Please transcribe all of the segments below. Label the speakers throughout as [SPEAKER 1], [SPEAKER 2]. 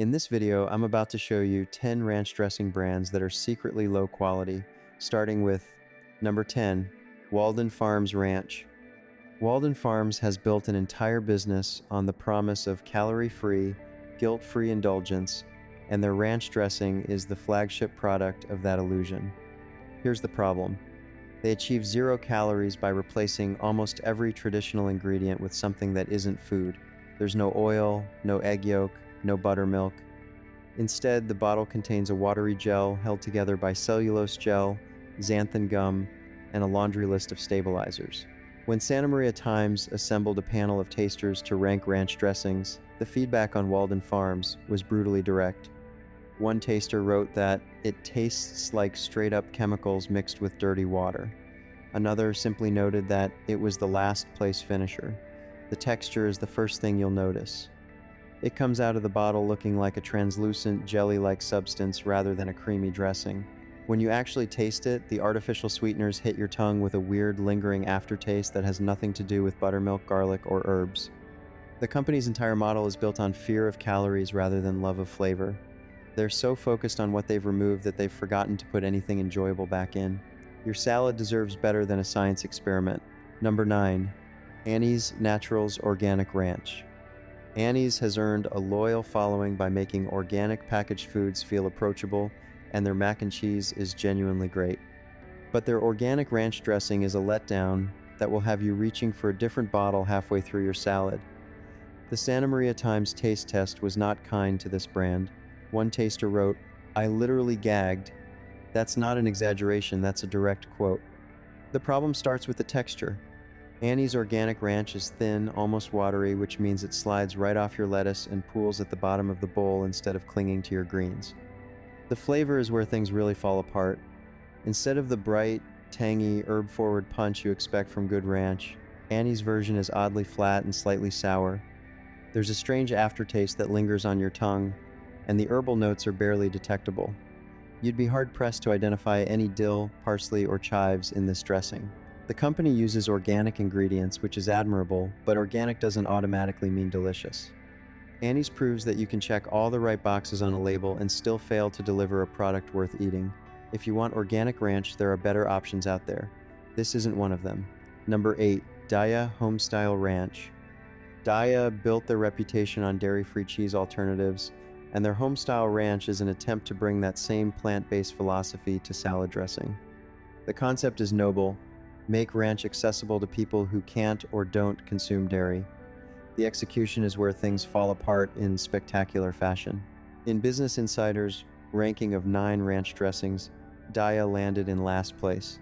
[SPEAKER 1] In this video, I'm about to show you 10 ranch dressing brands that are secretly low quality, starting with number 10, Walden Farms Ranch. Walden Farms has built an entire business on the promise of calorie-free, guilt-free indulgence, and their ranch dressing is the flagship product of that illusion. Here's the problem. They achieve 0 calories by replacing almost every traditional ingredient with something that isn't food. There's no oil, no egg yolk, no buttermilk. Instead, the bottle contains a watery gel held together by cellulose gel, xanthan gum, and a laundry list of stabilizers. When Santa Maria Times assembled a panel of tasters to rank ranch dressings, the feedback on Walden Farms was brutally direct. One taster wrote that it tastes like straight-up chemicals mixed with dirty water. Another simply noted that it was the last place finisher. The texture is the first thing you'll notice. It comes out of the bottle looking like a translucent, jelly-like substance rather than a creamy dressing. When you actually taste it, the artificial sweeteners hit your tongue with a weird, lingering aftertaste that has nothing to do with buttermilk, garlic, or herbs. The company's entire model is built on fear of calories rather than love of flavor. They're so focused on what they've removed that they've forgotten to put anything enjoyable back in. Your salad deserves better than a science experiment. Number 9. Annie's Naturals Organic Ranch. Annie's has earned a loyal following by making organic packaged foods feel approachable, and their mac and cheese is genuinely great. But their organic ranch dressing is a letdown that will have you reaching for a different bottle halfway through your salad. The Santa Maria Times taste test was not kind to this brand. One taster wrote, "I literally gagged." That's not an exaggeration, that's a direct quote. The problem starts with the texture. Annie's Organic Ranch is thin, almost watery, which means it slides right off your lettuce and pools at the bottom of the bowl instead of clinging to your greens. The flavor is where things really fall apart. Instead of the bright, tangy, herb-forward punch you expect from good ranch, Annie's version is oddly flat and slightly sour. There's a strange aftertaste that lingers on your tongue, and the herbal notes are barely detectable. You'd be hard-pressed to identify any dill, parsley, or chives in this dressing. The company uses organic ingredients, which is admirable, but organic doesn't automatically mean delicious. Annie's proves that you can check all the right boxes on a label and still fail to deliver a product worth eating. If you want organic ranch, there are better options out there. This isn't one of them. Number 8. Daya Homestyle Ranch. Daya built their reputation on dairy-free cheese alternatives, and their homestyle ranch is an attempt to bring that same plant-based philosophy to salad dressing. The concept is noble. Make ranch accessible to people who can't or don't consume dairy. The execution is where things fall apart in spectacular fashion. In Business Insider's ranking of 9 ranch dressings, Daya landed in last place.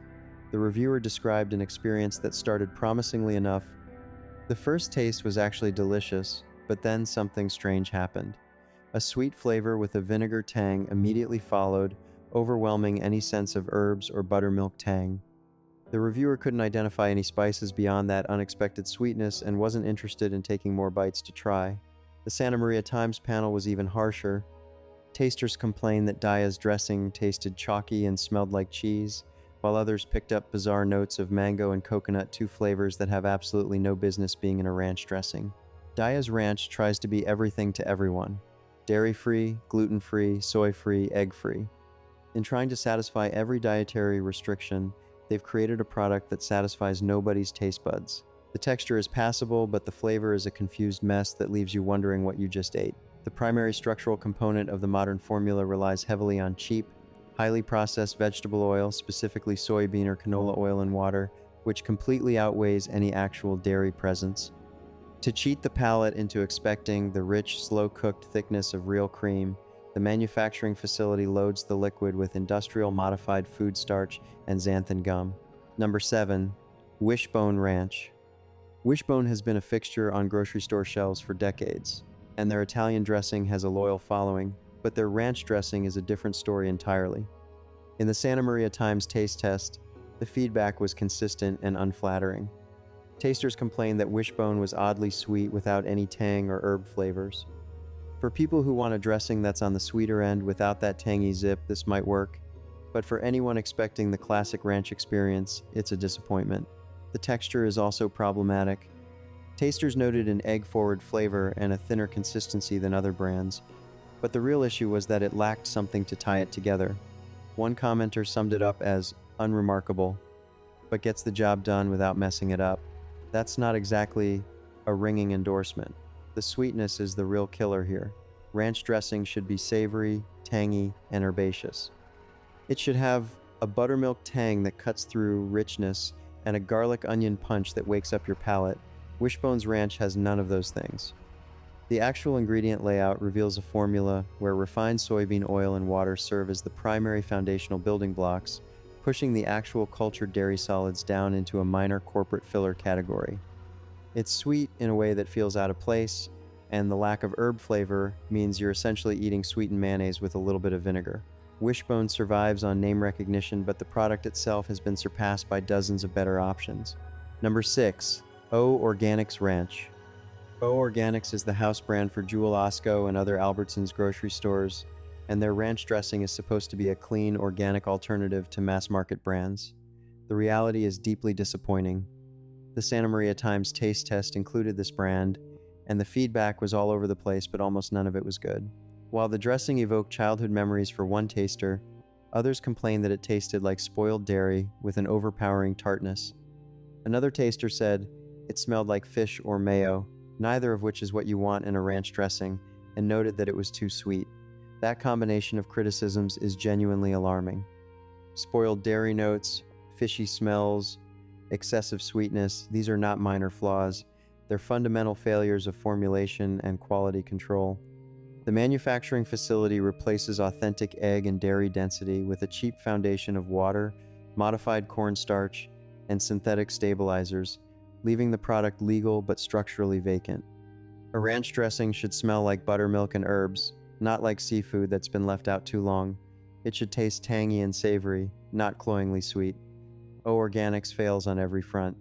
[SPEAKER 1] The reviewer described an experience that started promisingly enough. The first taste was actually delicious, but then something strange happened. A sweet flavor with a vinegar tang immediately followed, overwhelming any sense of herbs or buttermilk tang. The reviewer couldn't identify any spices beyond that unexpected sweetness and wasn't interested in taking more bites to try. The Santa Maria Times panel was even harsher. Tasters complained that Daya's dressing tasted chalky and smelled like cheese, while others picked up bizarre notes of mango and coconut, 2 flavors that have absolutely no business being in a ranch dressing. Daya's ranch tries to be everything to everyone. Dairy-free, gluten-free, soy-free, egg-free. In trying to satisfy every dietary restriction, they've created a product that satisfies nobody's taste buds. The texture is passable, but the flavor is a confused mess that leaves you wondering what you just ate. The primary structural component of the modern formula relies heavily on cheap, highly processed vegetable oil, specifically soybean or canola oil and water, which completely outweighs any actual dairy presence. To cheat the palate into expecting the rich, slow-cooked thickness of real cream, the manufacturing facility loads the liquid with industrial modified food starch and xanthan gum. Number 7. Wishbone Ranch. Wishbone has been a fixture on grocery store shelves for decades, and their Italian dressing has a loyal following, but their ranch dressing is a different story entirely. In the Santa Maria Times taste test, the feedback was consistent and unflattering. Tasters complained that Wishbone was oddly sweet without any tang or herb flavors. For people who want a dressing that's on the sweeter end without that tangy zip, this might work. But for anyone expecting the classic ranch experience, it's a disappointment. The texture is also problematic. Tasters noted an egg-forward flavor and a thinner consistency than other brands, But the real issue was that it lacked something to tie it together. One commenter summed it up as unremarkable, but gets the job done without messing it up. That's not exactly a ringing endorsement. The sweetness is the real killer here. Ranch dressing should be savory, tangy, and herbaceous. It should have a buttermilk tang that cuts through richness and a garlic onion punch that wakes up your palate. Wishbone's Ranch has none of those things. The actual ingredient layout reveals a formula where refined soybean oil and water serve as the primary foundational building blocks, pushing the actual cultured dairy solids down into a minor corporate filler category. It's sweet in a way that feels out of place, and the lack of herb flavor means you're essentially eating sweetened mayonnaise with a little bit of vinegar. Wishbone survives on name recognition, but the product itself has been surpassed by dozens of better options. Number 6. O Organics Ranch. O Organics is the house brand for Jewel Osco and other Albertsons grocery stores, and their ranch dressing is supposed to be a clean, organic alternative to mass-market brands. The reality is deeply disappointing. The Santa Maria Times taste test included this brand, and the feedback was all over the place, but almost none of it was good. While the dressing evoked childhood memories for one taster, others complained that it tasted like spoiled dairy with an overpowering tartness. Another taster said it smelled like fish or mayo, neither of which is what you want in a ranch dressing, and noted that it was too sweet. That combination of criticisms is genuinely alarming. Spoiled dairy notes, fishy smells, excessive sweetness, these are not minor flaws. They're fundamental failures of formulation and quality control. The manufacturing facility replaces authentic egg and dairy density with a cheap foundation of water, modified cornstarch, and synthetic stabilizers, leaving the product legal but structurally vacant. A ranch dressing should smell like buttermilk and herbs, not like seafood that's been left out too long. It should taste tangy and savory, not cloyingly sweet. O Organics fails on every front.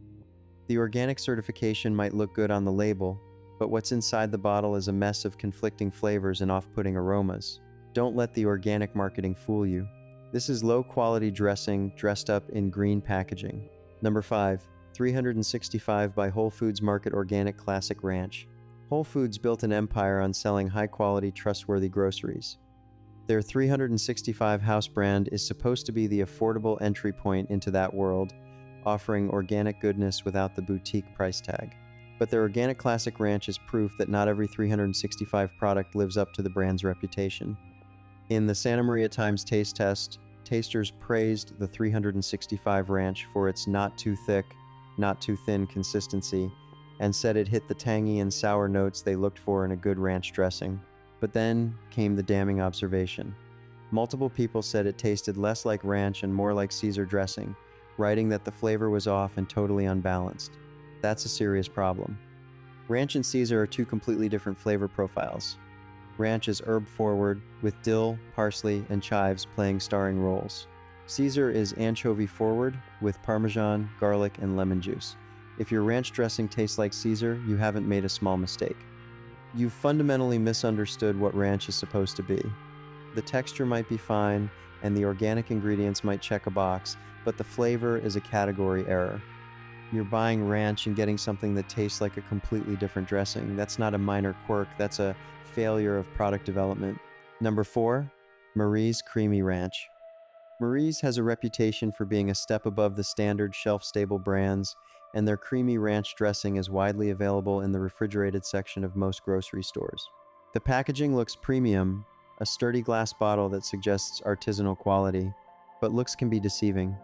[SPEAKER 1] The organic certification might look good on the label, but what's inside the bottle is a mess of conflicting flavors and off-putting aromas. Don't let the organic marketing fool you. This is low-quality dressing dressed up in green packaging. Number 5. 365 by Whole Foods Market Organic Classic Ranch. Whole Foods built an empire on selling high-quality, trustworthy groceries. Their 365 house brand is supposed to be the affordable entry point into that world, offering organic goodness without the boutique price tag. But their Organic Classic Ranch is proof that not every 365 product lives up to the brand's reputation. In the Santa Maria Times taste test, tasters praised the 365 Ranch for its not too thick, not too thin consistency, and said it hit the tangy and sour notes they looked for in a good ranch dressing. But then came the damning observation. Multiple people said it tasted less like ranch and more like Caesar dressing, writing that the flavor was off and totally unbalanced. That's a serious problem. Ranch and Caesar are two completely different flavor profiles. Ranch is herb-forward, with dill, parsley, and chives playing starring roles. Caesar is anchovy-forward, with parmesan, garlic, and lemon juice. If your ranch dressing tastes like Caesar, you haven't made a small mistake. You've fundamentally misunderstood what ranch is supposed to be. The texture might be fine, and the organic ingredients might check a box, but the flavor is a category error. You're buying ranch and getting something that tastes like a completely different dressing. That's not a minor quirk, that's a failure of product development. Number 4, Marie's Creamy Ranch. Marie's has a reputation for being a step above the standard shelf-stable brands, and their creamy ranch dressing is widely available in the refrigerated section of most grocery stores. The packaging looks premium, a sturdy glass bottle that suggests artisanal quality, but looks can be deceiving.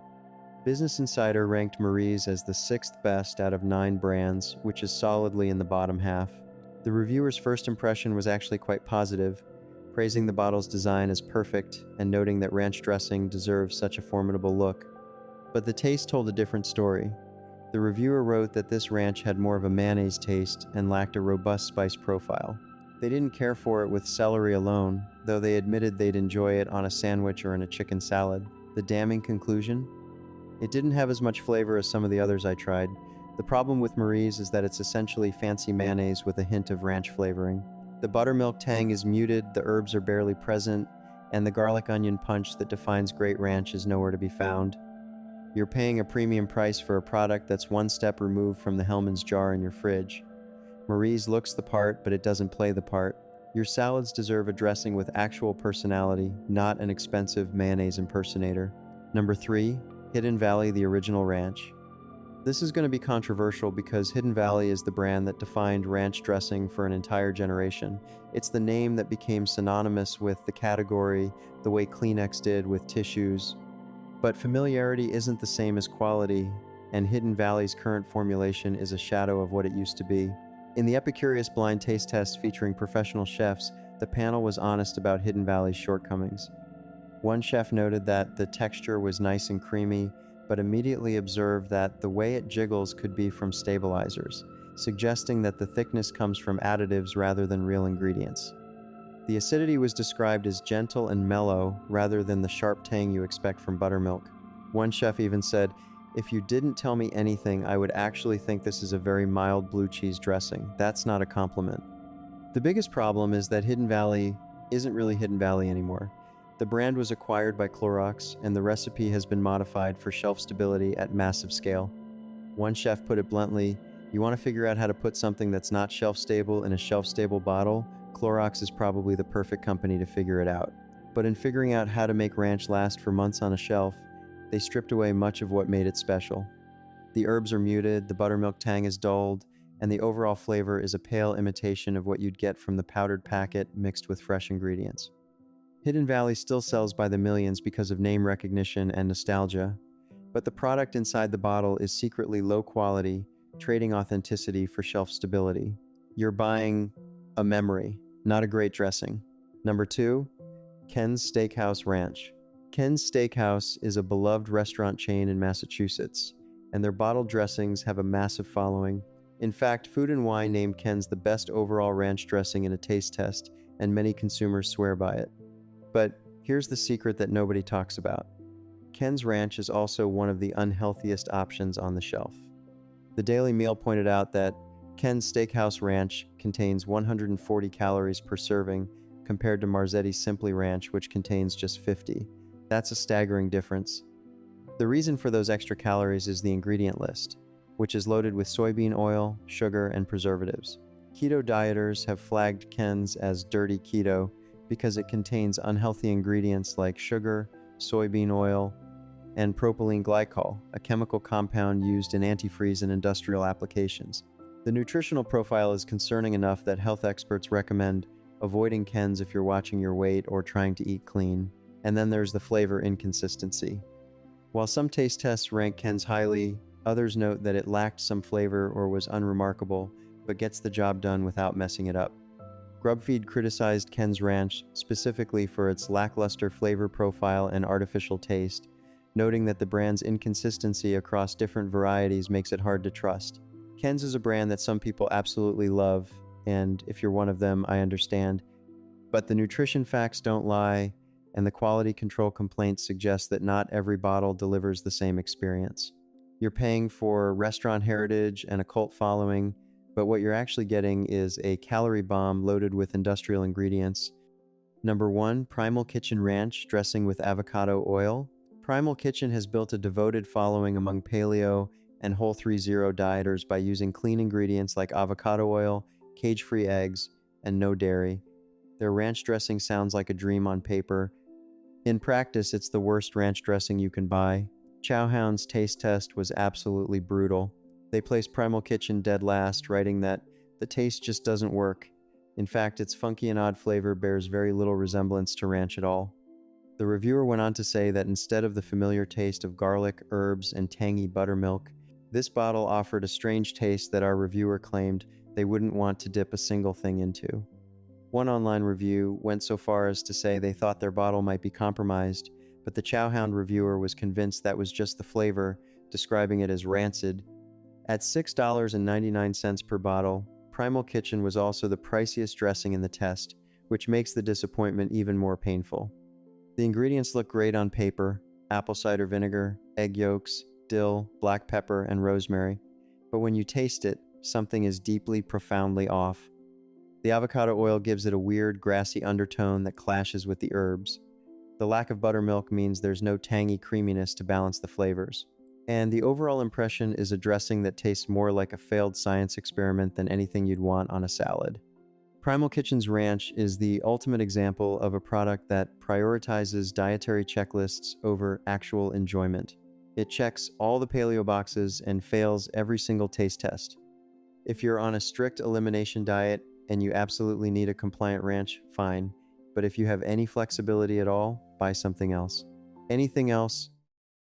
[SPEAKER 1] Business Insider ranked Marie's as the 6th best out of 9 brands, which is solidly in the bottom half. The reviewer's first impression was actually quite positive, praising the bottle's design as perfect and noting that ranch dressing deserves such a formidable look. But the taste told a different story. The reviewer wrote that this ranch had more of a mayonnaise taste and lacked a robust spice profile. They didn't care for it with celery alone, though they admitted they'd enjoy it on a sandwich or in a chicken salad. The damning conclusion? It didn't have as much flavor as some of the others I tried. The problem with Marie's is that it's essentially fancy mayonnaise with a hint of ranch flavoring. The buttermilk tang is muted, the herbs are barely present, and the garlic onion punch that defines great ranch is nowhere to be found. You're paying a premium price for a product that's one step removed from the Hellmann's jar in your fridge. Marie's looks the part, but it doesn't play the part. Your salads deserve a dressing with actual personality, not an expensive mayonnaise impersonator. Number 3, Hidden Valley The Original Ranch. This is going to be controversial because Hidden Valley is the brand that defined ranch dressing for an entire generation. It's the name that became synonymous with the category, the way Kleenex did with tissues. But familiarity isn't the same as quality, and Hidden Valley's current formulation is a shadow of what it used to be. In the Epicurious blind taste test featuring professional chefs, the panel was honest about Hidden Valley's shortcomings. One chef noted that the texture was nice and creamy, but immediately observed that the way it jiggles could be from stabilizers, suggesting that the thickness comes from additives rather than real ingredients. The acidity was described as gentle and mellow rather than the sharp tang you expect from buttermilk. One chef even said, "If you didn't tell me anything, I would actually think this is a very mild blue cheese dressing. That's not a compliment." The biggest problem is that Hidden Valley isn't really Hidden Valley anymore. The brand was acquired by Clorox, and the recipe has been modified for shelf stability at massive scale. One chef put it bluntly, "You want to figure out how to put something that's not shelf stable in a shelf stable bottle? Clorox is probably the perfect company to figure it out." But in figuring out how to make ranch last for months on a shelf, they stripped away much of what made it special. The herbs are muted, the buttermilk tang is dulled, and the overall flavor is a pale imitation of what you'd get from the powdered packet mixed with fresh ingredients. Hidden Valley still sells by the millions because of name recognition and nostalgia, but the product inside the bottle is secretly low quality, trading authenticity for shelf stability. You're buying a memory, not a great dressing. Number 2, Ken's Steakhouse Ranch. Ken's Steakhouse is a beloved restaurant chain in Massachusetts, and their bottled dressings have a massive following. In fact, Food and Wine named Ken's the best overall ranch dressing in a taste test, and many consumers swear by it. But here's the secret that nobody talks about. Ken's Ranch is also one of the unhealthiest options on the shelf. The Daily Meal pointed out that Ken's Steakhouse Ranch contains 140 calories per serving compared to Marzetti's Simply Ranch, which contains just 50. That's a staggering difference. The reason for those extra calories is the ingredient list, which is loaded with soybean oil, sugar, and preservatives. Keto dieters have flagged Ken's as dirty keto because it contains unhealthy ingredients like sugar, soybean oil, and propylene glycol, a chemical compound used in antifreeze and industrial applications. The nutritional profile is concerning enough that health experts recommend avoiding Ken's if you're watching your weight or trying to eat clean. And then there's the flavor inconsistency. While some taste tests rank Ken's highly, others note that it lacked some flavor or was unremarkable, but gets the job done without messing it up. GrubFeed criticized Ken's Ranch specifically for its lackluster flavor profile and artificial taste, noting that the brand's inconsistency across different varieties makes it hard to trust. Ken's is a brand that some people absolutely love, and if you're one of them, I understand. But the nutrition facts don't lie, and the quality control complaints suggest that not every bottle delivers the same experience. You're paying for restaurant heritage and a cult following, but what you're actually getting is a calorie bomb loaded with industrial ingredients. Number 1, Primal Kitchen Ranch dressing with avocado oil. Primal Kitchen has built a devoted following among paleo and Whole30 dieters by using clean ingredients like avocado oil, cage-free eggs, and no dairy. Their ranch dressing sounds like a dream on paper. In practice, it's the worst ranch dressing you can buy. Chowhound's taste test was absolutely brutal. They placed Primal Kitchen dead last, writing that the taste just doesn't work. In fact, its funky and odd flavor bears very little resemblance to ranch at all. The reviewer went on to say that instead of the familiar taste of garlic, herbs, and tangy buttermilk, this bottle offered a strange taste that our reviewer claimed they wouldn't want to dip a single thing into. One online review went so far as to say they thought their bottle might be compromised, but the Chowhound reviewer was convinced that was just the flavor, describing it as rancid. At $6.99 per bottle, Primal Kitchen was also the priciest dressing in the test, which makes the disappointment even more painful. The ingredients look great on paper: apple cider vinegar, egg yolks, dill, black pepper, and rosemary. But when you taste it, something is deeply, profoundly off. The avocado oil gives it a weird, grassy undertone that clashes with the herbs. The lack of buttermilk means there's no tangy creaminess to balance the flavors. And the overall impression is a dressing that tastes more like a failed science experiment than anything you'd want on a salad. Primal Kitchen's ranch is the ultimate example of a product that prioritizes dietary checklists over actual enjoyment. It checks all the paleo boxes and fails every single taste test. If you're on a strict elimination diet and you absolutely need a compliant ranch, fine. But if you have any flexibility at all, buy something else. Anything else